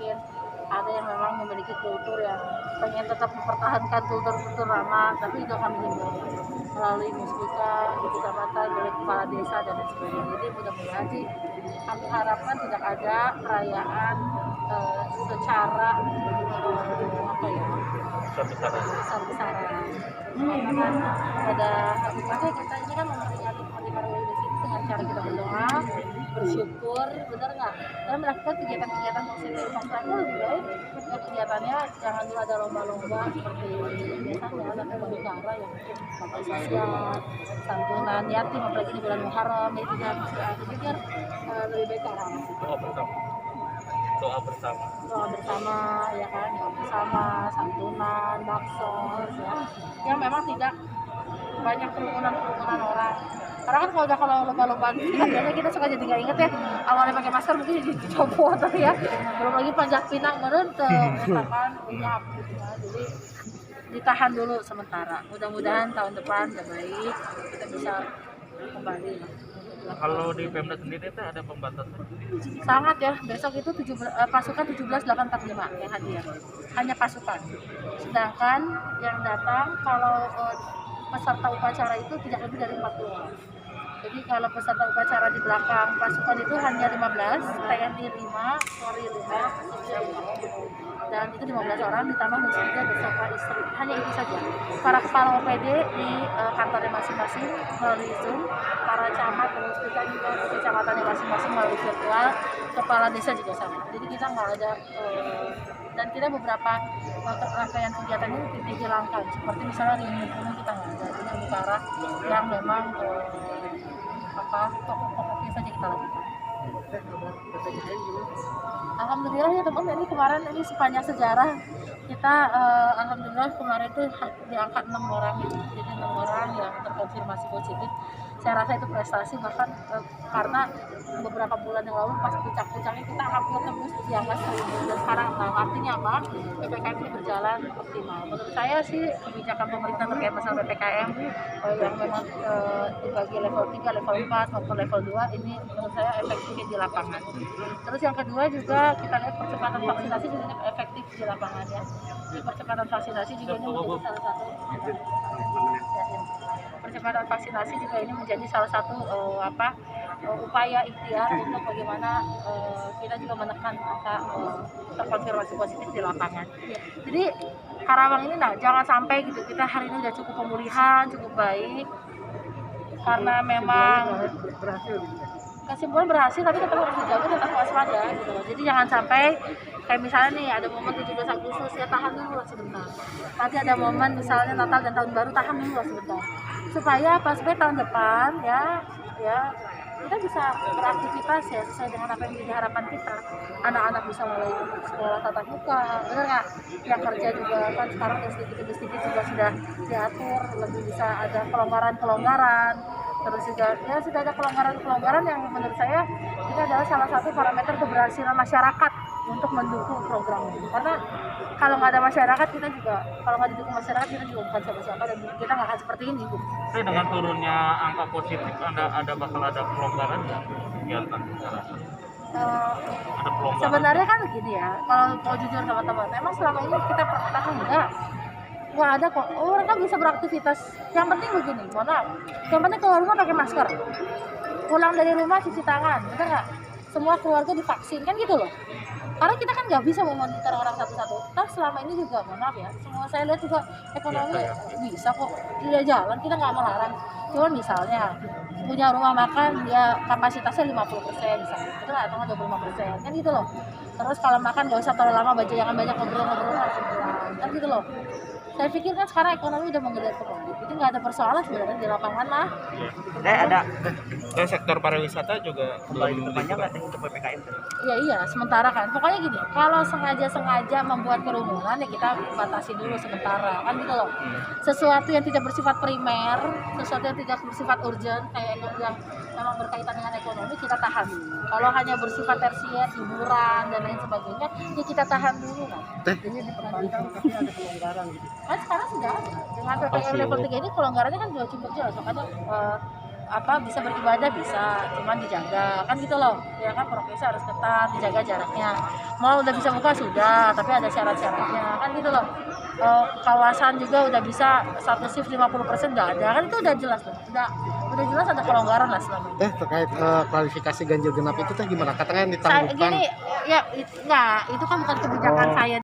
mungkin ada yang memang memiliki kultur yang pengen tetap mempertahankan kultur lama, tapi itu kami himbau melalui muslika di kecamatan, oleh kepala desa dan lain sebagainya. Jadi mudah-mudahan sih kami harapkan tidak ada perayaan secara apa ya, besar-besaran. Karena kan pada hakikatnya kita ini kan memperingati kemerdekaan Indonesia itu dengan cara kita berdoa, bersyukur, benar nggak? Dan melakukan kegiatan-kegiatan positif. Maksudnya lebih baik ya kegiatannya jangan dulu ada lomba-lomba seperti biasanya ada lomba yang mungkin bakal sosial, santunan yatim, apalagi di bulan Muharram itu kan aku pikir lebih baik ke arah situ. Doa bersama ya kan, doa bersama, santunan, baksos ya, yang memang tidak banyak kerumunan orang. Karena kan kalau lomba-lomba biasanya kita suka jadi nggak inget ya, awalnya pakai masker mungkin jadi dicopot tapi ya belum lagi panjat pinang merenteng kan unyap gitu ya. Jadi ditahan dulu sementara, mudah-mudahan tahun depan udah baik kita bisa kembali lah. Kalau di Pemda sendiri itu ada pembatasan? Sangat ya, besok itu pasukan 17.845 yang hadir, hanya pasukan. Sedangkan yang datang kalau peserta upacara itu tidak lebih dari 40 orang. Jadi kalau peserta upacara di belakang pasukan itu hanya 15, TNI 5, Polri 5, Sipil 5. Dan itu 15 orang ditambah muslimnya beserta istri. Hanya itu saja. Para kepala OPD di kantornya masing-masing melalui Zoom, para camat dan muslimnya juga di kecamatannya masing-masing melalui virtual, kepala desa juga sama. Jadi kita nggak ada dan kita beberapa rangkaian kegiatan ini dihilangkan, seperti misalnya reuni gunung kita nggak ada, ini acara yang memang pokok-pokoknya saja kita lakukan. Alhamdulillah ya teman, ini kemarin ini sepanjang sejarah kita alhamdulillah kemarin itu di angka 6 orang itu, jadi 6 orang yang terkonfirmasi positif. Saya rasa itu prestasi, bahkan karena beberapa bulan yang lalu pas puncak-puncaknya kita hampir tembus di angka 1000 dan sekarang artinya apa? PPKM ini berjalan optimal. Menurut saya sih kebijakan pemerintah terkait masalah PPKM yang memang dibagi level 3, level 4 maupun level 2 ini menurut saya efektif di lapangan. Terus yang kedua juga kita lihat percepatan vaksinasi juga efektif di lapangan ya. Jadi percepatan vaksinasi juga ini menjadi salah satu percepatan vaksinasi juga ini menjadi salah satu upaya ikhtiar untuk bagaimana kita juga menekan angka terkonfirmasi positif di lapangan. Jadi Karawang ini jangan sampai gitu kita hari ini udah cukup pemulihan, cukup baik karena memang kesimpulan berhasil, tapi tetap harus dijaga, tetap waspada gitu loh. Jadi jangan sampai kayak misalnya nih ada momen 17 Agustus ya tahan dulu lah sebentar. Nanti ada momen misalnya Natal dan Tahun Baru, tahan dulu lah sebentar. Supaya pas tahun depan ya kita bisa beraktivitas ya sesuai dengan apa yang menjadi harapan kita. Anak-anak bisa mulai sekolah tatap muka, benar nggak? Yang kerja juga kan sekarang sedikit juga sudah diatur, lebih bisa ada kelonggaran. Terus juga ya sudah ada kelonggaran yang menurut saya ini adalah salah satu parameter keberhasilan masyarakat untuk mendukung program ini. Karena kalau nggak ada masyarakat kalau nggak didukung masyarakat kita juga bukan siapa-siapa dan kita nggak akan seperti ini. Tapi dengan turunnya angka positif bakal ada pelonggaran nggak kegiatan masyarakat? Ada pelonggaran? Sebenarnya kan begini ya, kalau mau jujur teman-teman, emang selama ini kita pernah nggak ada kok. Orang kan bisa beraktivitas. Yang penting begini, mohon maaf. Yang penting keluar rumah pakai masker. Pulang dari rumah cuci tangan, betul nggak? Semua keluarga divaksin kan gitu loh. Karena kita kan nggak bisa memonitor orang satu-satu. Toh selama ini juga, mohon maaf ya, semua saya lihat juga ekonomi bisa kok. Dia jalan, kita nggak melarang. Cuman misalnya punya rumah makan, dia kapasitasnya 50% misalnya, itu atau 25% kan gitu loh. Terus kalau makan nggak usah terlalu lama, jangan banyak ngobrol-ngobrol langsung pulang, kan gitu loh. Saya pikir kan sekarang ekonomi udah menggeliat kembali, jadi nggak ada persoalan sebenarnya di lapangan lah. Ada sektor pariwisata juga kembali bertambah nggak sih untuk PPKM? Iya, sementara kan. Pokoknya gini, kalau sengaja membuat kerumunan ya kita batasi dulu sementara, kan gitu loh. Sesuatu yang tidak bersifat primer, sesuatu yang tidak bersifat urgent, kayak yang memang berkaitan dengan ekonomi kita tahan dulu. Kalau hanya bersifat tersier, hiburan dan lain sebagainya, ya kita tahan dulu kan. Ini diperpanjang tapi ada pelonggaran gitu. Kan sekarang sudah ada. Dengan PPKM level 3 ini pelonggarannya kan sudah cukup jelas, makanya bisa beribadah bisa, cuman dijaga kan gitu loh ya kan, prokes harus ketat, dijaga jaraknya. Mau udah bisa buka sudah, tapi ada syarat-syaratnya kan gitu loh. Kawasan juga udah bisa satu shift 50% nggak ada kan, itu udah jelas tuh, udah jelas ada kelonggaran lah selama ini. Terkait kualifikasi ganjil genap itu teh gimana? Katanya Saya ditangguhkan. gini ya, itu kan bukan kebijakan saya